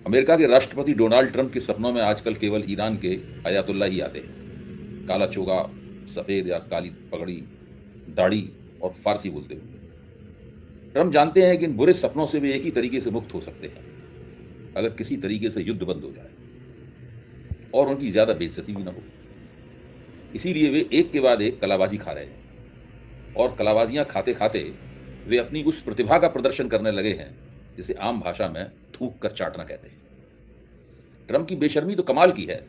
America के राष्ट्रपति Donald Trump के सपनों में आजकल केवल ईरान के अयातुल्ला ही आते हैं। काला चोगा, सफेद या काली पगड़ी, दाढ़ी और फारसी बोलते हुए। ट्रंप जानते हैं कि इन बुरे सपनों से वे एक ही तरीके से मुक्त हो सकते हैं, अगर किसी तरीके से युद्ध बंद हो जाए और उनकी ज्यादा बेइज्जती भी ना हो। इसीलिए वे एक के बाद एक कलाबाजी खा रहे हैं और कलाबाजियां खाते खाते वे अपनी उस प्रतिभा का प्रदर्शन करने लगे हैं जिसे आम भाषा में थूक कर चाटना कहते हैं। ट्रंप की बेशर्मी तो कमाल की है।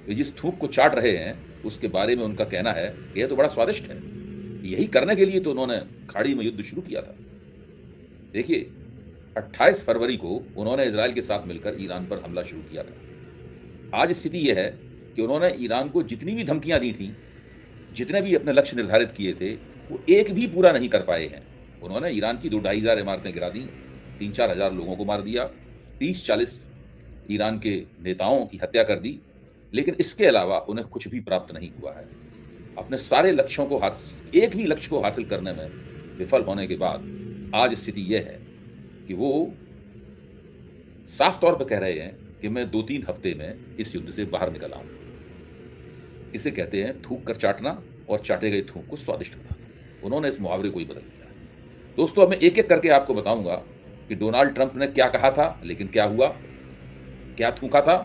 वे जिस थूक को चाट रहे हैं उसके बारे में उनका कहना है कि यह तो बड़ा स्वादिष्ट है। यही करने के लिए तो उन्होंने खाड़ी में युद्ध शुरू किया था। देखिए, 28 फरवरी को उन्होंने इजराइल के साथ मिलकर ईरान पर हमला शुरू किया था। आज स्थिति यह है कि उन्होंने ईरान को जितनी भी धमकियां दी थी, जितने भी अपने लक्ष्य निर्धारित किए थे, वो एक भी पूरा नहीं कर पाए हैं। उन्होंने ईरान की 2-2,500 इमारतें गिरा दी, 3-4 हजार लोगों को मार दिया, 30-40 ईरान के नेताओं की हत्या कर दी, लेकिन इसके अलावा उन्हें कुछ भी प्राप्त नहीं हुआ है। अपने सारे लक्ष्यों को एक भी लक्ष्य को हासिल करने में विफल होने के बाद आज स्थिति यह है कि वो साफ तौर पर कह रहे हैं कि मैं 2-3 हफ्ते में इस युद्ध से बाहर निकल आऊंगा। इसे कहते हैं थूक कर चाटना और चाटे गए थूक को स्वादिष्ट बनाना। उन्होंने इस मुहावरे को ही बदल दिया है। दोस्तों, अब मैं एक एक करके आपको बताऊंगा कि डोनाल्ड ट्रंप ने क्या कहा था, लेकिन क्या हुआ, क्या थूका था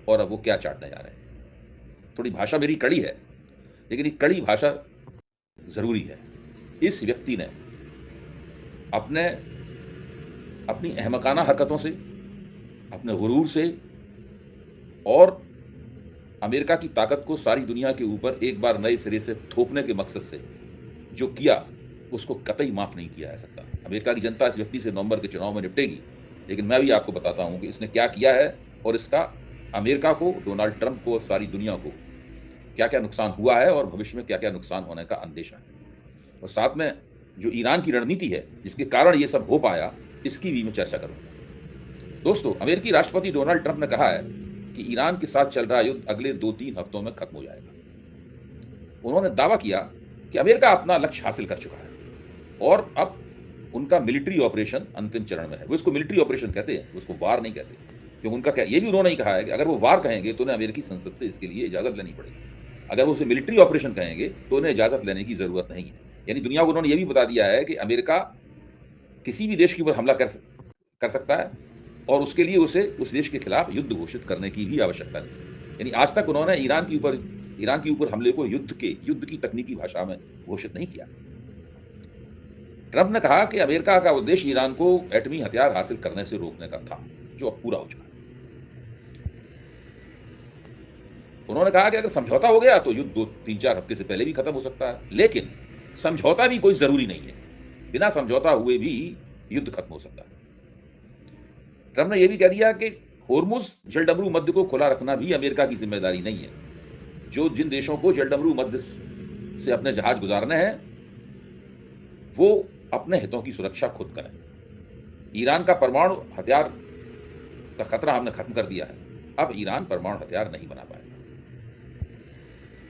और अब वो क्या चाटने जा रहे हैं। थोड़ी भाषा मेरी कड़ी है, लेकिन ये कड़ी भाषा जरूरी है। इस व्यक्ति ने अपने अपनी अहमकाना हरकतों से, अपने गुरूर से और अमेरिका की ताकत को सारी दुनिया के ऊपर एक बार नए सिरे से थोपने के मकसद से जो किया, उसको कतई माफ नहीं किया जा सकता। अमेरिका की जनता इस व्यक्ति से नवंबर के चुनाव में निपटेगी, लेकिन मैं भी आपको बताता हूं कि इसने क्या किया है और इसका अमेरिका को, डोनाल्ड ट्रंप को और सारी दुनिया को क्या क्या नुकसान हुआ है और भविष्य में क्या क्या नुकसान होने का अंदेशा है। और साथ में जो ईरान की रणनीति है जिसके कारण ये सब हो पाया, इसकी भी मैं चर्चा करूंगा। दोस्तों, अमेरिकी राष्ट्रपति डोनाल्ड ट्रंप ने कहा है कि ईरान के साथ चल रहा युद्ध अगले 2-3 हफ्तों में खत्म हो जाएगा। उन्होंने दावा किया कि अमेरिका अपना लक्ष्य हासिल कर चुका है और अब उनका मिलिट्री ऑपरेशन अंतिम चरण में है। वो इसको मिलिट्री ऑपरेशन कहते हैं, उसको वार नहीं कहते, क्योंकि उनका क्या, ये भी उन्होंने ही कहा है कि अगर वो वार कहेंगे तो उन्हें अमेरिकी संसद से इसके लिए इजाजत लेनी पड़ेगी। अगर वो उसे मिलिट्री ऑपरेशन कहेंगे तो उन्हें इजाजत लेने की जरूरत नहीं है। यानी दुनिया को उन्होंने ये भी बता दिया है कि अमेरिका किसी भी देश के ऊपर हमला कर सकता है और उसके लिए उसे उस देश के खिलाफ युद्ध घोषित करने की भी आवश्यकता नहीं है। यानी आज तक उन्होंने ईरान के ऊपर हमले को युद्ध की तकनीकी भाषा में घोषित नहीं किया। ट्रंप ने कहा कि अमेरिका का उद्देश्य ईरान को एटमी हथियार हासिल करने से रोकने का था, जो अब पूरा हो चुका है। उन्होंने कहा कि अगर समझौता हो गया तो युद्ध 2-3-4 हफ्ते से पहले भी खत्म हो सकता है, लेकिन समझौता भी कोई जरूरी नहीं है। बिना समझौता हुए भी युद्ध खत्म हो सकता है। ट्रंप ने यह भी कह दिया कि होर्मुज जलडमरू मध्य को खुला रखना भी अमेरिका की जिम्मेदारी नहीं है। जिन देशों को जलडमरू मध्य से अपने जहाज गुजारने हैं, वो अपने हितों की सुरक्षा खुद करें। ईरान का परमाणु हथियार का खतरा हमने खत्म कर दिया है। अब ईरान परमाणु हथियार नहीं बना पाएगा।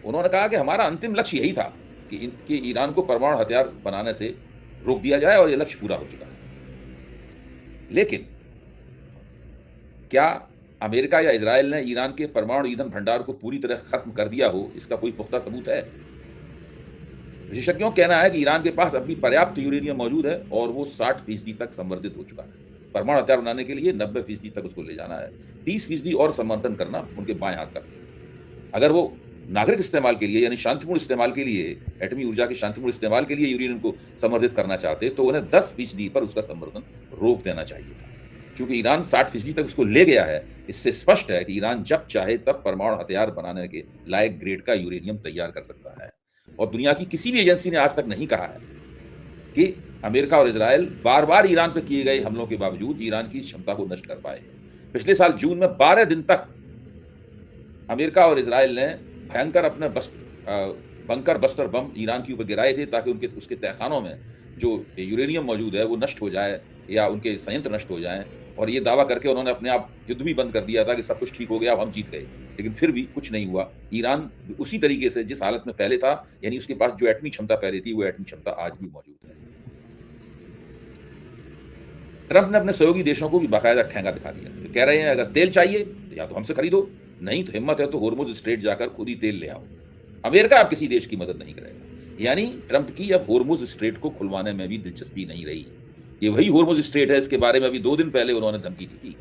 उन्होंने कहा कि हमारा अंतिम लक्ष्य यही था कि ईरान को परमाणु हथियार बनाने से रोक दिया जाए और यह लक्ष्य पूरा हो चुका है। लेकिन क्या अमेरिका या इजराइल ने ईरान के परमाणु ईंधन भंडार को पूरी तरह खत्म कर दिया हो, इसका कोई पुख्ता सबूत है? विशेषज्ञों का कहना है कि ईरान के पास अभी पर्याप्त यूरेनियम मौजूद है और वो 60% तक संवर्धित हो चुका है। परमाणु हथियार बनाने के लिए 90% तक उसको ले जाना है। 30% और संवर्धन करना उनके बाएं हाथ का है। अगर वो नागरिक इस्तेमाल के लिए, यानी शांतिपूर्ण इस्तेमाल के लिए, एटमी ऊर्जा के शांतिपूर्ण इस्तेमाल के लिए यूरेनियम को संवर्धित करना चाहते तो उन्हें 10% पर उसका संवर्धन रोक देना चाहिए था। क्योंकि ईरान 60% तक उसको ले गया है, इससे स्पष्ट है कि ईरान जब चाहे तब परमाणु हथियार बनाने के लायक ग्रेड का यूरेनियम तैयार कर सकता है। और दुनिया की किसी भी एजेंसी ने आज तक नहीं कहा है कि अमेरिका और इजराइल बार बार ईरान पर किए गए हमलों के बावजूद ईरान की क्षमता को नष्ट कर पाए हैं। पिछले साल जून में 12 दिन तक अमेरिका और इजराइल ने भयंकर अपने बंकर बस्टर बम ईरान के ऊपर गिराए थे ताकि उसके तहखानों में जो यूरेनियम मौजूद है वो नष्ट हो जाए या उनके संयंत्र नष्ट हो जाएं। और ये दावा करके उन्होंने अपने आप युद्ध भी बंद कर दिया था कि सब कुछ ठीक हो गया, अब हम जीत गए। लेकिन फिर भी कुछ नहीं हुआ। ईरान उसी तरीके से जिस हालत में पहले था, यानी उसके पास जो एटमी क्षमता पहले थी, वो एटमी क्षमता आज भी मौजूद है। ट्रंप ने अपने सहयोगी देशों को भी बाकायदा ठेंगा दिखा दिया। कह रहे हैं अगर तेल चाहिए तो या तो हमसे खरीदो, नहीं तो हिम्मत है तो होर्मुज स्ट्रेट जाकर खुद ही तेल ले आओ। अमेरिका अब किसी देश की मदद नहीं करेगा। यानी ट्रंप की अब होर्मुज स्ट्रेट को खुलवाने में भी दिलचस्पी नहीं रही। ये वही होर्मुज स्ट्रेट है, इसके बारे में अभी 2 दिन पहले उन्होंने धमकी दी थी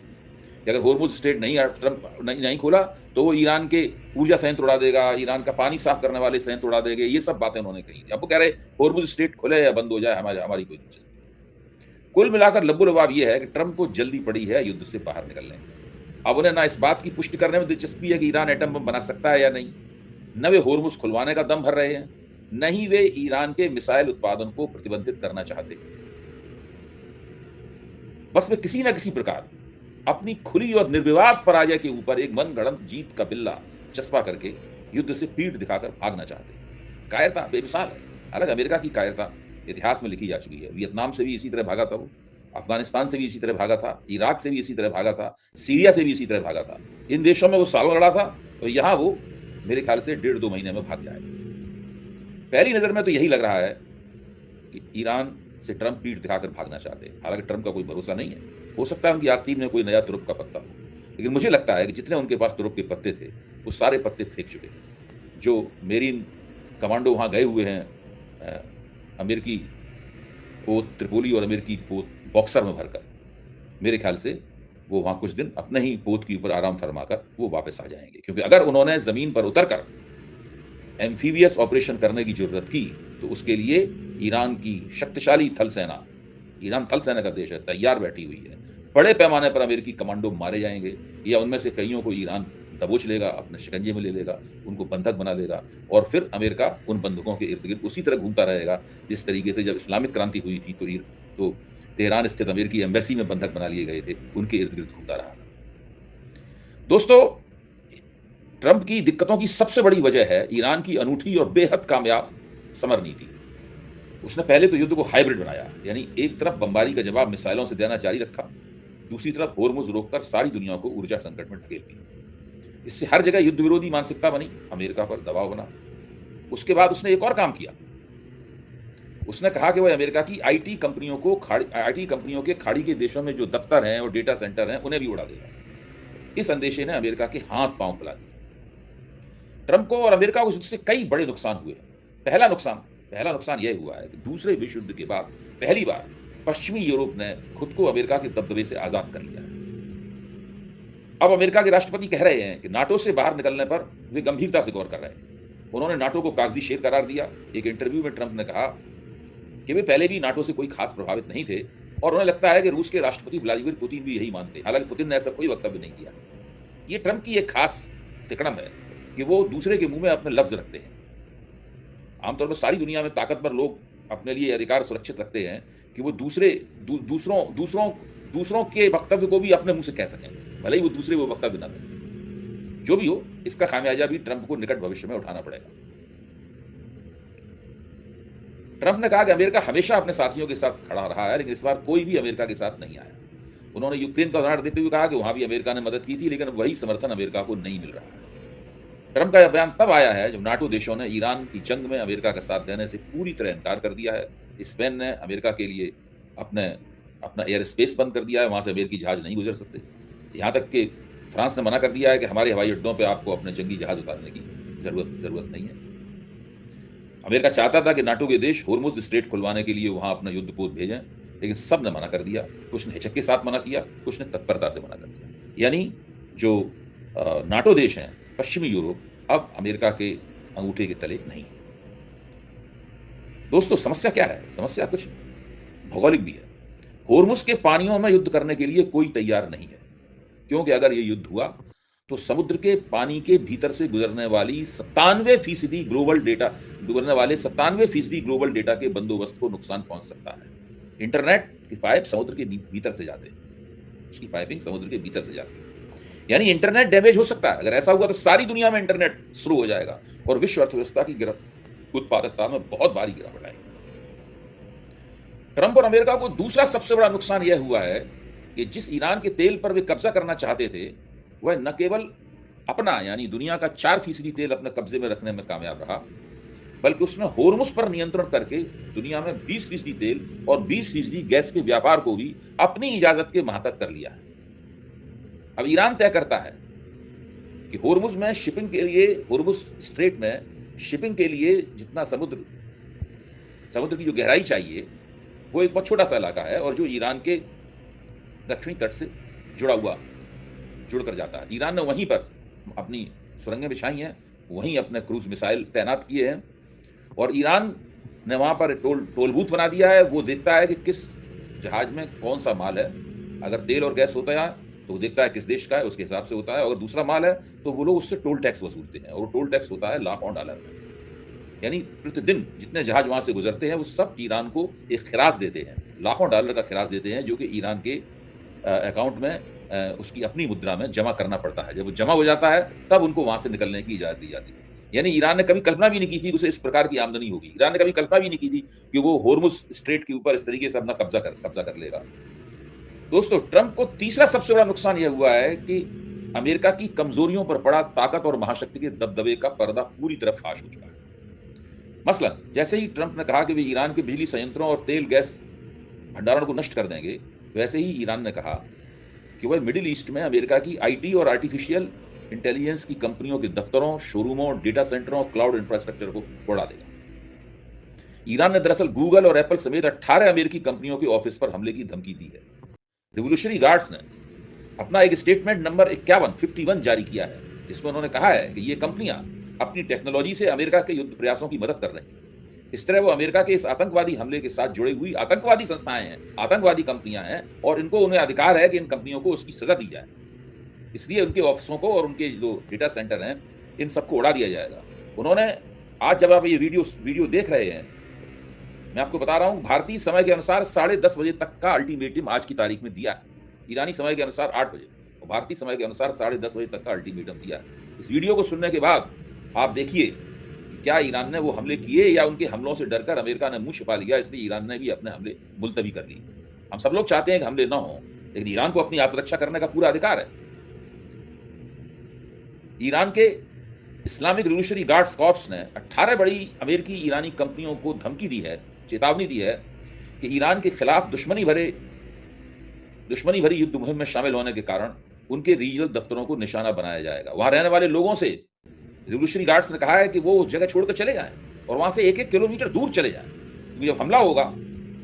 कि अगर होर्मुज स्ट्रेट ट्रंप नहीं खोला तो वो ईरान के ऊर्जा संयंत्र उड़ा देगा, ईरान का पानी साफ करने वाले संयंत्र उड़ा देंगे। ये सब बातें उन्होंने कही थी। अब वो कह रहे होर्मुज स्ट्रेट खुले या बंद हो जाए, हमारी कोई दिलचस्पी नहीं। कुल मिलाकर लब्बो लबाब ये है कि ट्रंप को जल्दी पड़ी है युद्ध से बाहर निकलने की। अब उन्हें ना इस बात की पुष्टि करने में दिलचस्पी है कि ईरान एटम बम बना सकता है या नहीं, न वे होर्मुज खुलवाने का दम भर रहे हैं, न ही वे ईरान के मिसाइल उत्पादन को प्रतिबंधित करना चाहते। बस वे किसी न किसी प्रकार अपनी खुली और निर्विवाद पराजय के ऊपर एक मनगढ़ंत जीत का बिल्ला चस्पा करके युद्ध से पीठ दिखाकर भागना चाहते हैं। कायरता बेमिसाल है। हालांकि अमेरिका की कायरता इतिहास में लिखी जा चुकी है। वियतनाम से भी इसी तरह भागा था वो, अफगानिस्तान से भी इसी तरह भागा था, इराक से भी इसी तरह भागा था, सीरिया से भी इसी तरह भागा था। इन देशों में वो सालों लड़ा था, तो यहां वो मेरे ख्याल से 1.5-2 महीने में भाग जाएगा। पहली नजर में तो यही लग रहा है कि ईरान से ट्रंप पीठ दिखाकर भागना चाहते हैं। हालांकि ट्रंप का कोई भरोसा नहीं है, हो सकता है उनकी आस्तीन में कोई नया तुरुप का पत्ता हो, लेकिन मुझे लगता है कि जितने उनके पास तुरुप के पत्ते थे वो सारे पत्ते फेंक चुके हैं। जो मेरीन कमांडो वहां गए हुए हैं अमेरिकी पोत त्रिपोली और अमेरिकी पोत बॉक्सर में भरकर, मेरे ख्याल से वो वहां कुछ दिन अपने ही पोत के ऊपर आराम फरमाकर वो वापस आ जाएंगे। क्योंकि अगर उन्होंने जमीन पर उतरकर एम्फीबियस ऑपरेशन करने की जरूरत की तो उसके लिए ईरान की शक्तिशाली थल सेना, ईरान थल सेना का देश है, तैयार बैठी हुई है। बड़े पैमाने पर अमेरिकी कमांडो मारे जाएंगे, या उनमें से कईयों को ईरान दबोच लेगा, अपने शिकंजे में ले लेगा, उनको बंधक बना लेगा, और फिर अमेरिका उन बंधकों के इर्द गिर्द उसी तरह घूमता रहेगा जिस तरीके से जब इस्लामिक क्रांति हुई थी तो तेहरान स्थित अमेरिकी एम्बेसी में बंधक बना लिए गए थे, उनके इर्द गिर्द घूमता रहा था। दोस्तों, ट्रंप की दिक्कतों की सबसे बड़ी वजह है ईरान की अनूठी और बेहद कामयाब समर नीति। उसने पहले तो युद्ध को हाइब्रिड बनाया, यानी एक तरफ बमबारी का जवाब मिसाइलों से देना जारी रखा, दूसरी तरफ होर्मुज रोककर सारी दुनिया को ऊर्जा संकट में ढकेल दिया। इससे हर जगह युद्ध विरोधी मानसिकता बनी, अमेरिका पर दबाव बना। उसके बाद उसने एक और काम किया। उसने कहा कि वह अमेरिका की आईटी कंपनियों के खाड़ी के देशों में जो दफ्तर हैं और डेटा सेंटर हैं उन्हें भी उड़ा देगा। इस अंदेशे ने अमेरिका के हाथ पांव फैला दिए। ट्रंप को और अमेरिका को इससे कई बड़े नुकसान हुए। पहला नुकसान यह हुआ है कि दूसरे विश्व युद्ध के बाद पहली बार पश्चिमी यूरोप ने खुद को अमेरिका के दबदबे से आजाद कर लिया है। अब अमेरिका के राष्ट्रपति कह रहे हैं कि नाटो से बाहर निकलने पर वे गंभीरता से गौर कर रहे हैं। उन्होंने नाटो को कागजी शेर करार दिया। एक इंटरव्यू में ट्रंप ने कहा कि वे पहले भी नाटो से कोई खास प्रभावित नहीं थे, और उन्हें लगता है कि रूस के राष्ट्रपति व्लादिमीर पुतिन भी यही मानते। हालांकि पुतिन ने ऐसा कोई वक्तव्य नहीं दिया। ये ट्रंप की एक खास तिकड़म है कि वो दूसरे के मुंह में अपने लफ्ज रखते हैं। आमतौर पर सारी दुनिया में ताकतवर लोग अपने लिए अधिकार सुरक्षित रखते हैं कि वो दूसरों के वक्तव्य को भी अपने मुंह से कह सकें, भले ही वो दूसरे वो वक्तव्य न दें। जो भी हो, इसका खामियाजा भी ट्रंप को निकट भविष्य में उठाना पड़ेगा। ट्रंप ने कहा कि अमेरिका हमेशा अपने साथियों के साथ खड़ा रहा है, लेकिन इस बार कोई भी अमेरिका के साथ नहीं आया। उन्होंने यूक्रेन का उदाहरण देते हुए कहा कि वहां भी अमेरिका ने मदद की थी, लेकिन वही समर्थन अमेरिका को नहीं मिल रहा है। ट्रंप का यह बयान तब आया है जब नाटो देशों ने ईरान की जंग में अमेरिका का साथ देने से पूरी तरह इनकार कर दिया है। स्पेन ने अमेरिका के लिए अपना एयर स्पेस बंद कर दिया है, वहां से अमेरिकी जहाज नहीं गुजर सकते। यहाँ तक कि फ्रांस ने मना कर दिया है कि हमारे हवाई अड्डों पर आपको अपने जंगी जहाज उतारने की जरूरत नहीं है। अमेरिका चाहता था कि नाटो के देश होर्मुज स्ट्रेट खुलवाने के लिए वहां अपना युद्धपोत भेजें, लेकिन सब ने मना कर दिया। कुछ ने हिचक के साथ मना किया, कुछ ने तत्परता से मना कर दिया। यानी जो नाटो देश हैं, पश्चिमी यूरोप, अब अमेरिका के अंगूठे के तले नहीं है। दोस्तों, समस्या क्या है? समस्या कुछ भौगोलिक भी है। होर्मुज के पानियों में युद्ध करने के लिए कोई तैयार नहीं है, क्योंकि अगर ये युद्ध हुआ तो समुद्र के पानी के भीतर से गुजरने वाले 97% ग्लोबल डेटा के बंदोबस्त को नुकसान पहुंच सकता है। इंटरनेट की पाइप समुद्र के भीतर से जाते हैं, उसकी पाइपिंग समुद्र के भीतर से जाती है, यानी इंटरनेट डैमेज हो सकता है। अगर ऐसा हुआ तो सारी दुनिया में इंटरनेट शुरू हो जाएगा और विश्व अर्थव्यवस्था की उत्पादकता में बहुत भारी गिरावट आएगी। ट्रंप और अमेरिका को दूसरा सबसे बड़ा नुकसान यह हुआ है कि जिस ईरान के तेल पर वे कब्जा करना चाहते थे, वह न केवल अपना यानी दुनिया का 4% तेल अपने कब्जे में रखने में कामयाब रहा, बल्कि उसने होर्मुज पर नियंत्रण करके दुनिया में 20% तेल और 20% गैस के व्यापार को भी अपनी इजाजत के मातहत कर लिया है। अब ईरान तय करता है कि होर्मुज में शिपिंग के लिए, होर्मुज स्ट्रेट में शिपिंग के लिए जितना समुद्र की जो गहराई चाहिए वो एक बहुत छोटा सा इलाका है, और जो ईरान के दक्षिणी तट से जुड़कर जाता है। ईरान ने वहीं पर अपनी सुरंगें बिछाई हैं, वहीं अपने क्रूज मिसाइल तैनात किए हैं, और ईरान ने वहाँ पर टोल बूथ बना दिया है। वो देखता है कि किस जहाज में कौन सा माल है। अगर तेल और गैस होता है तो वो देखता है किस देश का है, उसके हिसाब से होता है। अगर दूसरा माल है तो वो लोग उससे टोल टैक्स वसूलते हैं, और टोल टैक्स होता है लाखों डॉलर में। यानी प्रतिदिन जितने जहाज वहाँ से गुजरते हैं वो सब ईरान को एक खिराज देते हैं, लाखों डॉलर का खिराज देते हैं, जो कि ईरान के अकाउंट में उसकी अपनी मुद्रा में जमा करना पड़ता है। जब वो जमा हो जाता है तब उनको वहाँ से निकलने की इजाज़त दी जाती है। यानी ईरान ने कभी कल्पना भी नहीं की थी उसे इस प्रकार की आमदनी होगी। ईरान ने कभी कल्पना भी नहीं की थी कि वो होर्मुज स्ट्रेट के ऊपर इस तरीके से अपना कब्जा कर लेगा। दोस्तों, ट्रंप को तीसरा सबसे बड़ा नुकसान यह हुआ है कि अमेरिका की कमजोरियों पर पड़ा ताकत और महाशक्ति के दबदबे का पर्दा पूरी तरह फाश हो चुका है। मसलन जैसे ही ट्रंप ने कहा कि वे ईरान के बिजली संयंत्रों और तेल गैस भंडारण को नष्ट कर देंगे, वैसे ही ईरान ने कहा कि वह मिडिल ईस्ट में अमेरिका की आईटी और आर्टिफिशियल इंटेलिजेंस की कंपनियों के दफ्तरों, शोरूमों, डेटा सेंटरों, क्लाउड इंफ्रास्ट्रक्चर को उड़ा देगा। ईरान ने दरअसल गूगल और एप्पल समेत 18 अमेरिकी कंपनियों के ऑफिस पर हमले की धमकी दी है। रिवोल्यूशनरी गार्ड्स ने अपना एक स्टेटमेंट नंबर 51 जारी किया है, जिसमें उन्होंने कहा है कि ये कंपनियां अपनी टेक्नोलॉजी से अमेरिका के युद्ध प्रयासों की मदद कर रही हैं। इस तरह वो अमेरिका के इस आतंकवादी हमले के साथ जुड़ी हुई आतंकवादी संस्थाएं हैं, आतंकवादी कंपनियां हैं, और उन्हें अधिकार है कि इन कंपनियों को उसकी सजा दी जाए। इसलिए उनके ऑफिसों को और उनके जो डेटा सेंटर हैं, इन सबको उड़ा दिया जाएगा। उन्होंने आज, जब आप ये वीडियो देख रहे हैं, मैं आपको बता रहा हूं, भारतीय समय के अनुसार 10:30 बजे तक का अल्टीमेटम आज की तारीख में दिया है। ईरानी समय के अनुसार 8 बजे और भारतीय समय के अनुसार 10:30 बजे तक का अल्टीमेटम दिया है। इस वीडियो को सुनने के बाद आप देखिए कि क्या ईरान ने वो हमले किए, या उनके हमलों से डरकर अमेरिका ने मुंह छिपा लिया, इसलिए ईरान ने भी अपने हमले मुलतवी कर लिए। हम सब लोग चाहते हैं कि हमले ना हो, लेकिन ईरान को अपनी आत्मरक्षा करने का पूरा अधिकार है। ईरान के इस्लामिक रिवोल्यूशनरी गार्ड्स कॉर्प्स ने 18 बड़ी अमेरिकी ईरानी कंपनियों को धमकी दी है, चेतावनी दी है कि ईरान के खिलाफ दुश्मनी भरी युद्ध मुहिम में शामिल होने के कारण उनके रीजनल दफ्तरों को निशाना बनाया जाएगा। वहां रहने वाले लोगों से रिवोल्यूशनरी गार्ड्स ने कहा है कि वो उस जगह छोड़कर चले जाएं और वहां से 1-1 किलोमीटर दूर चले जाएं, क्योंकि जब हमला होगा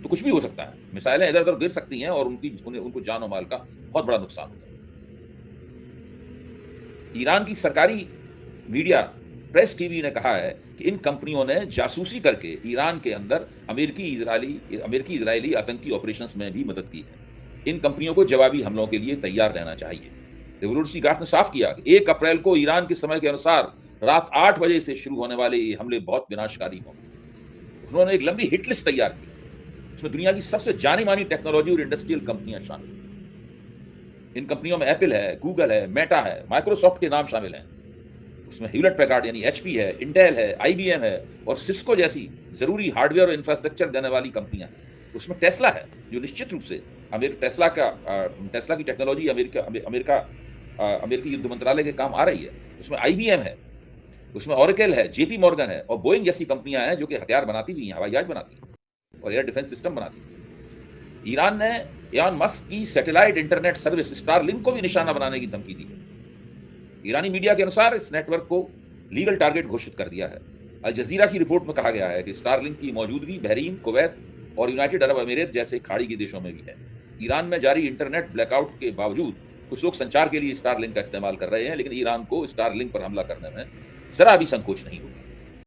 तो कुछ भी हो सकता है। मिसाइलें इधर उधर गिर सकती हैं और उनको जान और माल का बहुत बड़ा नुकसान होगा। ईरान की सरकारी मीडिया प्रेस टीवी ने कहा है कि इन कंपनियों ने जासूसी करके ईरान के अंदर अमेरिकी इजरायली आतंकी ऑपरेशंस में भी मदद की है। इन कंपनियों को जवाबी हमलों के लिए तैयार रहना चाहिए। रिवोल्यूशनरी गार्ड्स ने साफ किया कि 1 अप्रैल को ईरान के समय के अनुसार रात 8 बजे से शुरू होने वाले ये हमले बहुत विनाशकारी होंगे। उन्होंने एक लंबी हिट लिस्ट तैयार की, इसमें दुनिया की सबसे जानी मानी टेक्नोलॉजी और इंडस्ट्रियल कंपनियां शामिल हैं। इन कंपनियों में एप्पल है, गूगल है, मेटा है, माइक्रोसॉफ्ट के नाम शामिल हैं। उसमें ह्यूलेट पैकार्ड यानी HP है, इंटेल है, IBM है और सिस्को जैसी जरूरी हार्डवेयर और इंफ्रास्ट्रक्चर देने वाली कंपनियां हैं। उसमें टेस्ला है, जो निश्चित रूप से टेस्ला की टेक्नोलॉजी अमेरिकी युद्ध मंत्रालय के काम आ रही है। उसमें IBM है, उसमें ओरेकल है, JP मॉर्गन है और बोइंग जैसी कंपनियां हैं जो कि हथियार बनाती भी हैं, हवाई जहाज बनाती हैं और एयर डिफेंस सिस्टम बनाती हैं। ईरान ने एलॉन मस्क की सैटेलाइट इंटरनेट सर्विस स्टारलिंक को भी निशाना बनाने की धमकी दी है। ईरानी मीडिया के अनुसार इस नेटवर्क को लीगल टारगेट घोषित कर दिया है। अल जजीरा की रिपोर्ट में कहा गया है कि स्टारलिंक की मौजूदगी बहरीन, कुवैत और यूनाइटेड अरब अमीरात जैसे खाड़ी के देशों में भी है। ईरान में जारी इंटरनेट ब्लैकआउट के बावजूद कुछ लोग संचार के लिए स्टारलिंक का इस्तेमाल कर रहे हैं, लेकिन ईरान को स्टारलिंक पर हमला करने में जरा भी संकोच नहीं होगा।